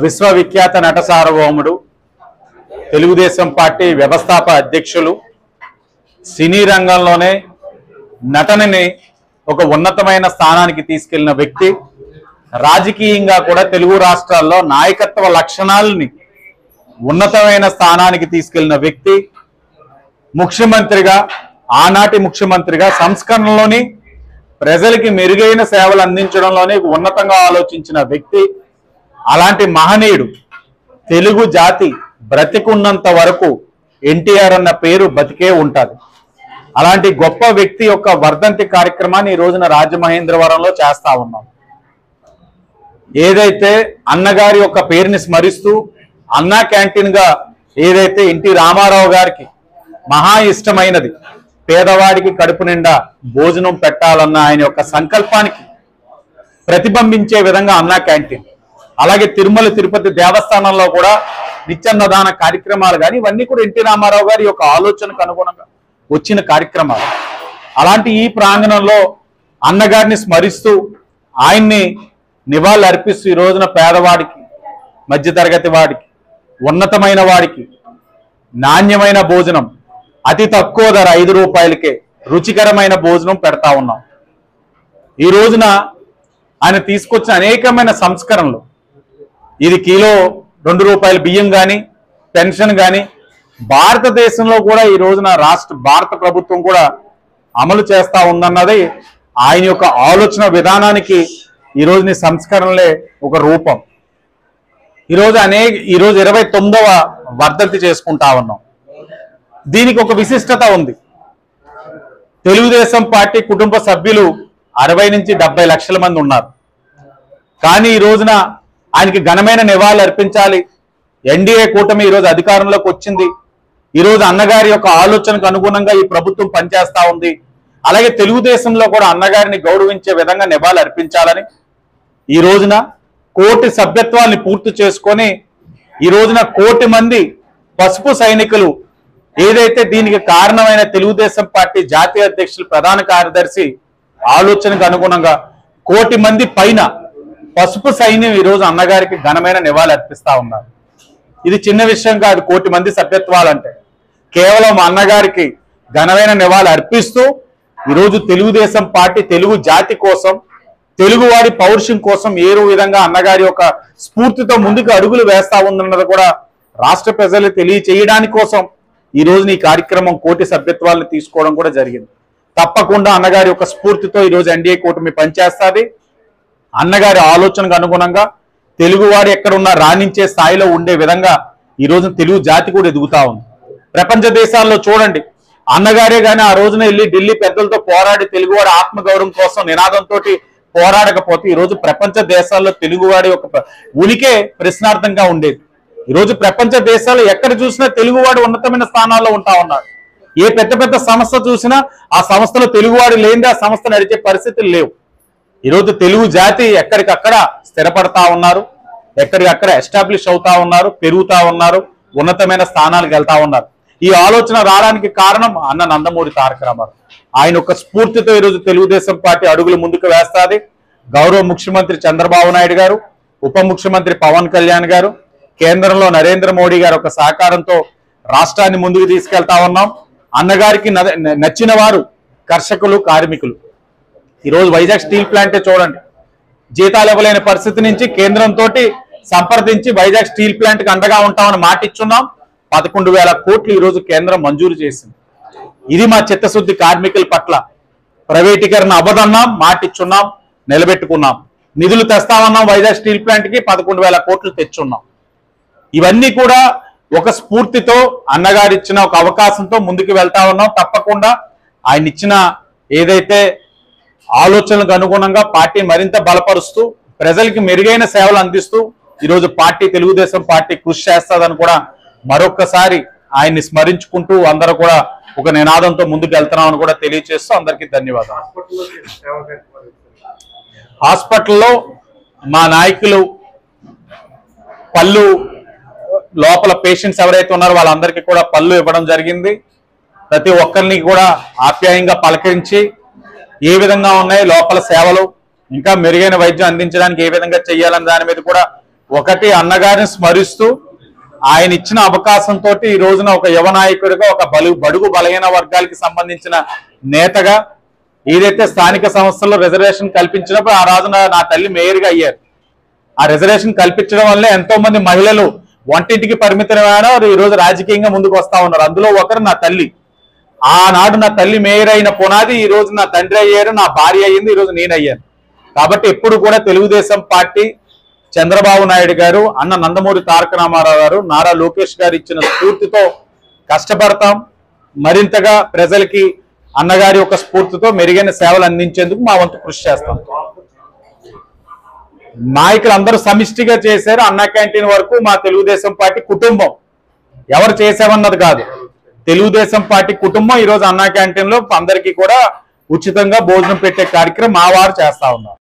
విశ్వవిఖ్యాత నట సార్వభౌముడు, తెలుగుదేశం పార్టీ వ్యవస్థాపక అధ్యక్షులు, సినీ రంగంలోనే నటనని ఒక ఉన్నతమైన స్థానానికి తీసుకెళ్లిన వ్యక్తి, రాజకీయంగా కూడా తెలుగు రాష్ట్రాల్లో నాయకత్వ లక్షణాలని ఉన్నతమైన స్థానానికి తీసుకెళ్లిన వ్యక్తి, ముఖ్యమంత్రిగా ఆనాటి ముఖ్యమంత్రిగా సంస్కరణలోని ప్రజలకి మెరుగైన సేవలు అందించడంలోనే ఉన్నతంగా ఆలోచించిన వ్యక్తి, అలాంటి మహనీయుడు తెలుగు జాతి బ్రతికున్నంత వరకు ఎన్టీఆర్ అన్న పేరు బతికే ఉంటుంది. అలాంటి గొప్ప వ్యక్తి యొక్క వర్ధంతి కార్యక్రమాన్ని ఈ రోజున రాజమహేంద్రవరంలో చేస్తా ఉన్నాం. ఏదైతే అన్నగారి యొక్క పేరుని స్మరిస్తూ అన్నా క్యాంటీన్ గా ఏదైతే ఎన్టీ రామారావు గారికి మహా ఇష్టమైనది పేదవాడికి కడుపు నిండా భోజనం పెట్టాలన్న ఆయన యొక్క సంకల్పానికి ప్రతిబింబించే విధంగా అన్నా క్యాంటీన్, అలాగే తిరుమల తిరుపతి దేవస్థానంలో కూడా నిత్యాన్నదాన కార్యక్రమాలు కానీ ఇవన్నీ కూడా ఎన్టీ రామారావు గారి యొక్క ఆలోచనకు అనుగుణంగా వచ్చిన కార్యక్రమాలు. అలాంటి ఈ ప్రాంగణంలో అన్నగారిని స్మరిస్తూ ఆయన్ని నివాళులు అర్పిస్తూ ఈ రోజున పేదవాడికి, మధ్యతరగతి వాడికి, ఉన్నతమైన వాడికి నాణ్యమైన భోజనం అతి తక్కువ ధర 5 రూపాయలకే రుచికరమైన భోజనం పెడతా ఉన్నాం. ఈ రోజున ఆయన తీసుకొచ్చిన అనేకమైన సంస్కరణలు, ఇది కిలో 2 రూపాయల బియ్యం కానీ పెన్షన్ కానీ భారతదేశంలో కూడా ఈ రోజున భారత ప్రభుత్వం కూడా అమలు చేస్తా ఉందన్నది ఆయన యొక్క ఆలోచన విధానానికి ఈ రోజుని సంస్కరణలే ఒక రూపం. ఈరోజు 29వ వర్ధంతి చేసుకుంటా ఉన్నాం. దీనికి ఒక విశిష్టత ఉంది. తెలుగుదేశం పార్టీ కుటుంబ సభ్యులు 60 నుంచి 70 లక్షల మంది ఉన్నారు. కానీ ఈ రోజున ఆయనకి ఘనమైన నివాళులు అర్పించాలి. ఎన్డీఏ కూటమి ఈరోజు అధికారంలోకి వచ్చింది. ఈరోజు అన్నగారి యొక్క ఆలోచనకు అనుగుణంగా ఈ ప్రభుత్వం పనిచేస్తా ఉంది. అలాగే తెలుగుదేశంలో కూడా అన్నగారిని గౌరవించే విధంగా నివాళులు అర్పించాలని ఈ రోజున 1 కోటి సభ్యత్వాన్ని పూర్తి చేసుకొని ఈ రోజున 1 కోటి మంది పసుపు సైనికులు, ఏదైతే దీనికి కారణమైన తెలుగుదేశం పార్టీ జాతీయ అధ్యక్షులు ప్రధాన కార్యదర్శి ఆలోచనకు అనుగుణంగా 1 కోటి మంది పైన పసుపు సైన్యం ఈ రోజు అన్నగారికి ఘనమైన నివాళులు అర్పిస్తా ఉన్నారు. ఇది చిన్న విషయం కాదు. 1 కోటి మంది సభ్యత్వాలంటే కేవలం అన్నగారికి ఘనమైన నివాళులు అర్పిస్తూ ఈరోజు తెలుగుదేశం పార్టీ తెలుగు జాతి కోసం, తెలుగువాడి పౌరుషం కోసం ఏ విధంగా అన్నగారి యొక్క స్ఫూర్తితో ముందుకు అడుగులు వేస్తా ఉందన్నది కూడా రాష్ట్ర ప్రజలు తెలియచేయడానికి కోసం ఈ రోజున ఈ కార్యక్రమం 1 కోటి సభ్యత్వాలను తీసుకోవడం కూడా జరిగింది. తప్పకుండా అన్నగారి యొక్క స్ఫూర్తితో ఈరోజు ఎన్డీఏ కూటమి పనిచేస్తుంది. అన్నగారి ఆలోచనకు అనుగుణంగా తెలుగువాడు ఎక్కడున్నా రాణించే స్థాయిలో ఉండే విధంగా ఈ రోజున తెలుగు జాతి కూడా ఎదుగుతా ఉంది. ప్రపంచ దేశాల్లో చూడండి, అన్నగారే కానీ ఆ రోజున వెళ్ళి ఢిల్లీ పెద్దలతో పోరాడి తెలుగువాడి ఆత్మగౌరవం కోసం నినాదంతో పోరాడకపోతే ఈరోజు ప్రపంచ దేశాల్లో తెలుగువాడి యొక్క ఉనికే ప్రశ్నార్థంగా ఉండేది. ఈరోజు ప్రపంచ దేశాల్లో ఎక్కడ చూసినా తెలుగువాడు ఉన్నతమైన స్థానాల్లో ఉంటా ఉన్నాడు. ఏ పెద్ద పెద్ద సంస్థ చూసినా ఆ సంస్థలో తెలుగువాడు లేనిదే ఆ సంస్థ నడిచే పరిస్థితులు లేవు. ఈరోజు తెలుగు జాతి ఎక్కడికక్కడ స్థిరపడతా ఉన్నారు, ఎక్కడికక్కడ ఎస్టాబ్లిష్ అవుతా ఉన్నారు, పెరుగుతా ఉన్నారు, ఉన్నతమైన స్థానాలకు వెళ్తా ఉన్నారు. ఈ ఆలోచన రావడానికి కారణం అన్న నందమూరి తారక రామారావు. ఆయన యొక్క స్ఫూర్తితో ఈరోజు తెలుగుదేశం పార్టీ అడుగులు ముందుకు వేస్తుంది. గౌరవ ముఖ్యమంత్రి చంద్రబాబు నాయుడు గారు, ఉప ముఖ్యమంత్రి పవన్ కళ్యాణ్ గారు, కేంద్రంలో నరేంద్ర మోడీ గారు ఒక సహకారంతో రాష్ట్రాన్ని ముందుకు తీసుకెళ్తా ఉన్నాం. అన్నగారికి నచ్చిన వారు కర్షకులు, కార్మికులు. ఈరోజు వైజాగ్ స్టీల్ ప్లాంటే చూడండి, జీతాలు ఇవ్వలేని పరిస్థితి నుంచి కేంద్రంతో సంప్రదించి వైజాగ్ స్టీల్ ప్లాంట్కి అండగా ఉంటామని మాట ఇచ్చున్నాం. 11,000 కోట్లు ఈరోజు కేంద్రం మంజూరు చేసింది. ఇది మా చిత్తశుద్ధి. కార్మికుల పట్ల ప్రైవేటీకరణ అవ్వదన్నాం, మాట ఇచ్చున్నాం, నిలబెట్టుకున్నాం. నిధులు తెస్తామన్నాం, వైజాగ్ స్టీల్ ప్లాంట్కి 11,000 కోట్లు తెచ్చున్నాం. ఇవన్నీ కూడా ఒక స్ఫూర్తితో అన్నగారు ఇచ్చిన ఒక అవకాశంతో ముందుకు వెళ్తా ఉన్నాం. తప్పకుండా ఆయన ఇచ్చిన ఏదైతే ఆలోచనలకు అనుగుణంగా పార్టీ మరింత బలపరుస్తూ ప్రజలకి మెరుగైన సేవలు అందిస్తూ ఈరోజు పార్టీ తెలుగుదేశం పార్టీ కృషి చేస్తుందని కూడా మరొక్కసారి ఆయన్ని స్మరించుకుంటూ అందరూ కూడా ఒక నినాదంతో ముందుకు వెళ్తున్నామని కూడా తెలియజేస్తూ అందరికీ ధన్యవాదాలు. హాస్పిటల్లో మా నాయకులు పళ్ళు లోపల పేషెంట్స్ ఎవరైతే ఉన్నారో వాళ్ళందరికీ కూడా పళ్ళు ఇవ్వడం జరిగింది. ప్రతి ఒక్కరిని కూడా ఆప్యాయంగా పలకరించి ఏ విధంగా ఉన్నాయి లోపల సేవలు, ఇంకా మెరుగైన వైద్యం అందించడానికి ఏ విధంగా చేయాలని దాని మీద కూడా ఒకటి అన్నగారిని స్మరిస్తూ ఆయన ఇచ్చిన అవకాశంతో ఈ రోజున ఒక యువ నాయకుడిగా ఒక బడుగు బలహీన వర్గాలకి సంబంధించిన నేతగా ఏదైతే స్థానిక సంస్థల్లో రిజర్వేషన్ కల్పించినప్పుడు ఆ రోజున నా తల్లి మేయర్గా అయ్యారు. ఆ రిజర్వేషన్ కల్పించడం వల్లే ఎంతో మంది మహిళలు వంటింటికి పరిమితమైన ఈ రోజు రాజకీయంగా ముందుకు వస్తా ఉన్నారు. అందులో ఒకరు నా తల్లి. ఆనాడు నా తల్లి మేయర్ అయిన పునాది ఈ రోజు నా తండ్రి అయ్యారు, నా భార్య అయ్యింది, ఈ రోజు నేను అయ్యాను. కాబట్టి ఎప్పుడు కూడా తెలుగుదేశం పార్టీ, చంద్రబాబు నాయుడు గారు, అన్న నందమూరి తారక రామారావు గారు, నారా లోకేష్ గారు ఇచ్చిన స్ఫూర్తితో కష్టపడతాం. మరింతగా ప్రజలకి అన్నగారి యొక్క స్ఫూర్తితో మెరుగైన సేవలు అందించేందుకు మా వంతు కృషి చేస్తాం. నాయకులు అందరూ సమిష్టిగా చేశారు. అన్నా క్యాంటీన్ వరకు మా తెలుగుదేశం పార్టీ కుటుంబం ఎవరు చేసామన్నది కాదు, తెలుగుదేశం పార్టీ కుటుంబం ఈరోజు అన్నా క్యాంటీన్ లో అందరికీ కూడా ఉచితంగా భోజనం పెట్టే కార్యక్రమం మా వారు చేస్తా ఉన్నారు.